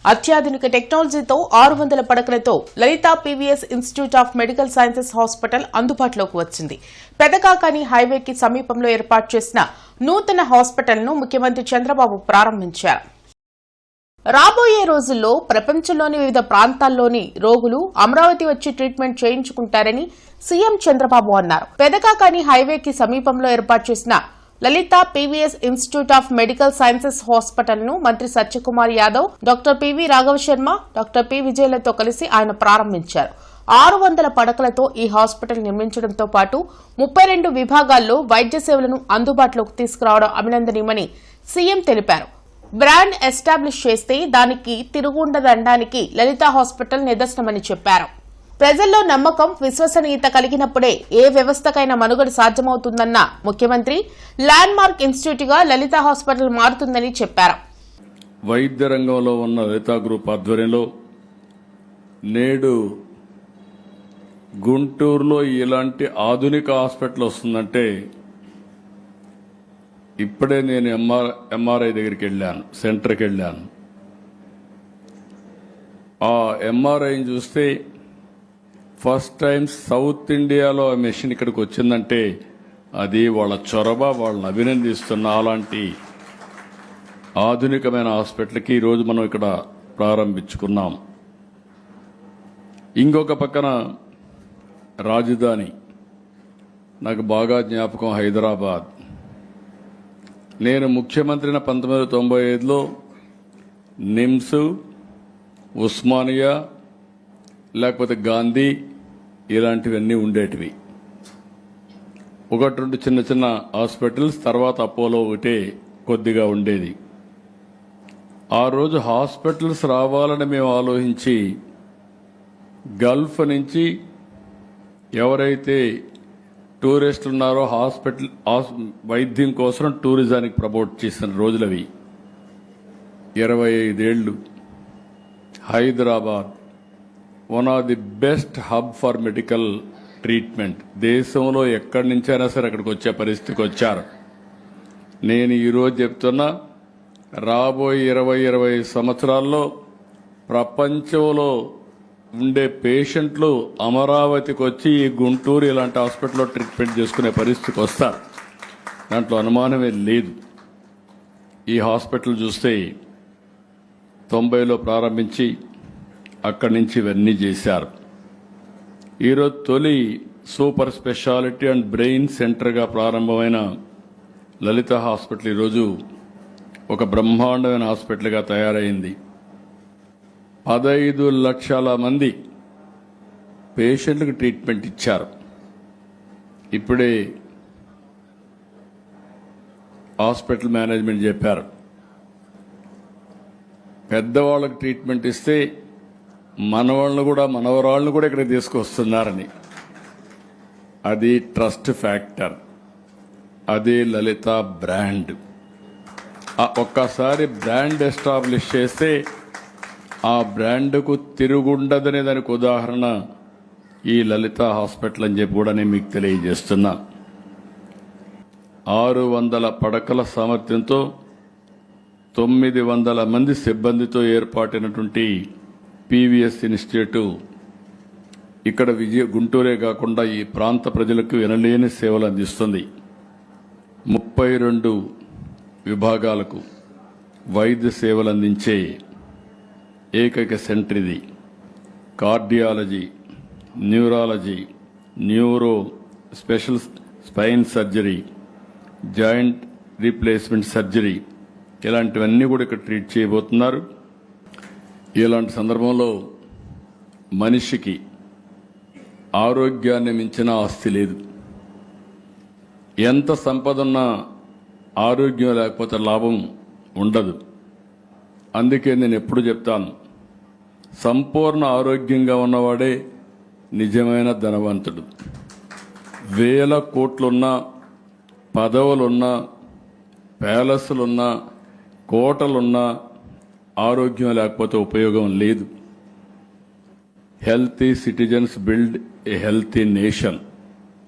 అత్యాధునిక టెక్నాలజీతో 600 పడకలతో Lalitha PVS institute of medical sciences hospital అందుబాటులోకి వచ్చింది. పెదకాకాని హైవేకి సమీపంలో ఏర్పాటు చేసిన నూతన హాస్పిటల్ను ముఖ్యమంత్రి చంద్రబాబు ప్రారంభించారు. రాబోయే రోజుల్లో ప్రపంచంలోని వివిధ ప్రాంతాల్లోని రోగులు అమరావతి వచ్చి ట్రీట్మెంట్ చేయించుకుంటారని సీఎం చంద్రబాబు అన్నారు. పెదకాకాని హైవేకి సమీపంలో ఏర్పాటు చేసిన Lalitha PVS institute of medical sciences hospital ను మంత్రి Satyakumar Yadav, doctor PV Raghava Sharma, doctor P విజయలతో కలిసి ఆయన ప్రారంభించారు. 600 పడకలతో ఈ హాస్పిటల్ నిర్మించడంతో పాటు 32 విభాగాల్లో వైద్య సేవలను అందుబాటులోకి తీసుకురావడం అభినందనీయమని సీఎం తెలిపారు. బ్రాండ్ ఎస్టాబ్లిష్ చేస్తే దానికి తిరుగుండదనడానికి లలిత హాస్పిటల్ నిదర్శనమని చెప్పారు. ప్రజల్లో నమ్మకం, విశ్వసనీయత కలిగినప్పుడే ఏ వ్యవస్థకైనా మనుగడ సాధ్యమవుతుందన్న ముఖ్యమంత్రి ల్యాండ్ మార్క్ ఇన్స్టిట్యూట్ గా లలిత హాస్పిటల్ మారుతుందని చెప్పారు. వైద్య రంగంలో ఉన్న లలిత గ్రూప్ ఆధ్వర్యంలో నేడు గుంటూరులో ఇలాంటి ఆధునిక హాస్పిటల్ వస్తుందంటే ఇప్పుడే నేను ఎంఆర్ఐ దగ్గరికి వెళ్ళాను, సెంటర్కి వెళ్ళాను. ఆ ఎంఆర్ఐని చూస్తే ఫస్ట్ టైం సౌత్ ఇండియాలో ఆ మెషిన్ ఇక్కడికి వచ్చిందంటే అది వాళ్ళ చొరవ, వాళ్ళని అభినందిస్తున్న అలాంటి ఆధునికమైన హాస్పిటల్కి ఈరోజు మనం ఇక్కడ ప్రారంభించుకున్నాం. ఇంకొక పక్కన రాజధాని, నాకు బాగా జ్ఞాపకం హైదరాబాద్. నేను ముఖ్యమంత్రిన 1995లో నిమ్స్, ఉస్మానియా లేకపోతే గాంధీ ఇలాంటివన్నీ ఉండేటివి. 1-2 చిన్న చిన్న హాస్పిటల్స్, తర్వాత అపోలో ఒకటే కొద్దిగా ఉండేది. ఆ రోజు హాస్పిటల్స్ రావాలని మేము ఆలోచించి గల్ఫ్ నుంచి ఎవరైతే టూరిస్టులు ఉన్నారో హాస్పిటల్ వైద్యం కోసం టూరిజానికి ప్రమోట్ చేసిన రోజులవి. 25 ఏళ్లు Hyderabad one of the best hub for medical treatment. దేశంలో ఎక్కడి నుంచైనా సరే అక్కడికి వచ్చే పరిస్థితికి వచ్చారు. నేను ఈరోజు చెప్తున్నా, రాబోయే 20-25 సంవత్సరాల్లో ప్రపంచంలో ఉండే పేషెంట్లు అమరావతికి వచ్చి ఈ గుంటూరు ఇలాంటి హాస్పిటల్లో ట్రీట్మెంట్ చేసుకునే పరిస్థితికి వస్తారు. దాంట్లో అనుమానమే లేదు. ఈ హాస్పిటల్ చూస్తే 90లో ప్రారంభించి అక్కడి నుంచి ఇవన్నీ చేశారు. ఈరోజు తొలి సూపర్ స్పెషాలిటీ అండ్ బ్రెయిన్ సెంటర్గా ప్రారంభమైన లలిత హాస్పిటల్ ఈరోజు ఒక బ్రహ్మాండమైన హాస్పిటల్గా తయారైంది. 15 లక్షల మంది పేషెంట్లకు ట్రీట్మెంట్ ఇచ్చారు. ఇప్పుడే హాస్పిటల్ మేనేజ్మెంట్ చెప్పారు, పెద్దవాళ్ళకి ట్రీట్మెంట్ ఇస్తే మనవాళ్ళను కూడా మనవరాళ్ళను కూడా ఇక్కడ తీసుకొస్తున్నారని. అది ట్రస్ట్ ఫ్యాక్టర్, అదే లలిత బ్రాండ్. ఒక్కసారి బ్రాండ్ ఎస్టాబ్లిష్ చేస్తే ఆ బ్రాండ్కు తిరుగుండదనే దానికి ఉదాహరణ ఈ లలిత హాస్పిటల్ అని చెప్పి కూడా నేను మీకు తెలియజేస్తున్నా. 600 పడకల సామర్థ్యంతో 900 మంది సిబ్బందితో ఏర్పాటైనటువంటి పీవీఎస్ ఇన్స్టిట్యూట్ ఇక్కడ గుంటూరే కాకుండా ఈ ప్రాంత ప్రజలకు వినలేని సేవలు అందిస్తుంది. 32 విభాగాలకు వైద్య సేవలు అందించే ఏకైక సెంటర్ ఇది. Cardiology, neurology, neuro, special spine surgery, joint replacement surgery ఇలాంటివన్నీ కూడా ఇక్కడ ట్రీట్ చేయబోతున్నారు. ఇలాంటి సందర్భంలో మనిషికి ఆరోగ్యాన్ని మించిన ఆస్తి లేదు. ఎంత సంపద ఉన్నా ఆరోగ్యం లేకపోతే లాభం ఉండదు. అందుకే నేను ఎప్పుడు చెప్తాను, సంపూర్ణ ఆరోగ్యంగా ఉన్నవాడే నిజమైన ధనవంతుడు. 1000 కోట్లున్నా, పదవులున్నా, ప్యాలెస్లున్నా, కోటలున్నా ఆరోగ్యం లేకపోతే ఉపయోగం లేదు. Healthy citizens build a healthy nation.